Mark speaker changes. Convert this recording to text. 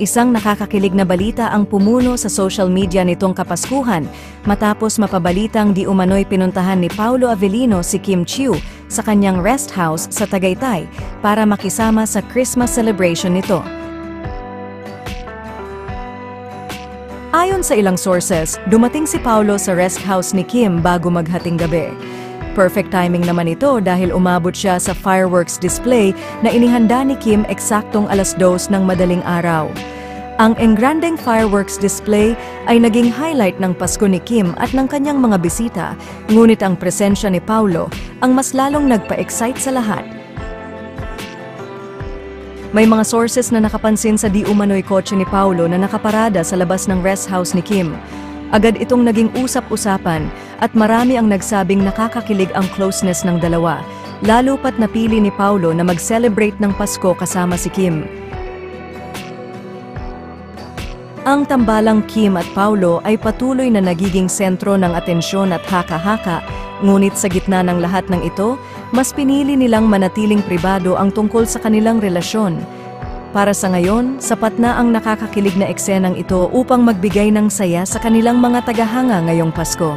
Speaker 1: Isang nakakakilig na balita ang pumuno sa social media nitong Kapaskuhan matapos mapabalitang di umano'y pinuntahan ni Paolo Avellino si Kim Chiu sa kanyang rest house sa Tagaytay para makisama sa Christmas celebration nito. Ayon sa ilang sources, dumating si Paolo sa rest house ni Kim bago maghating gabi. Perfect timing naman ito dahil umabot siya sa fireworks display na inihanda ni Kim eksaktong 2:00 ng madaling araw. Ang engrandeng fireworks display ay naging highlight ng Pasko ni Kim at ng kanyang mga bisita, ngunit ang presensya ni Paolo ang mas lalong nagpa-excite sa lahat. May mga sources na nakapansin sa di umano'y kotse ni Paolo na nakaparada sa labas ng rest house ni Kim. Agad itong naging usap-usapan at marami ang nagsabing nakakakilig ang closeness ng dalawa, lalo pat napili ni Paolo na mag-celebrate ng Pasko kasama si Kim. Ang tambalang Kim at Paolo ay patuloy na nagiging sentro ng atensyon at haka-haka, ngunit sa gitna ng lahat ng ito, mas pinili nilang manatiling pribado ang tungkol sa kanilang relasyon. Para sa ngayon, sapat na ang nakakakilig na eksenang ito upang magbigay ng saya sa kanilang mga tagahanga ngayong Pasko.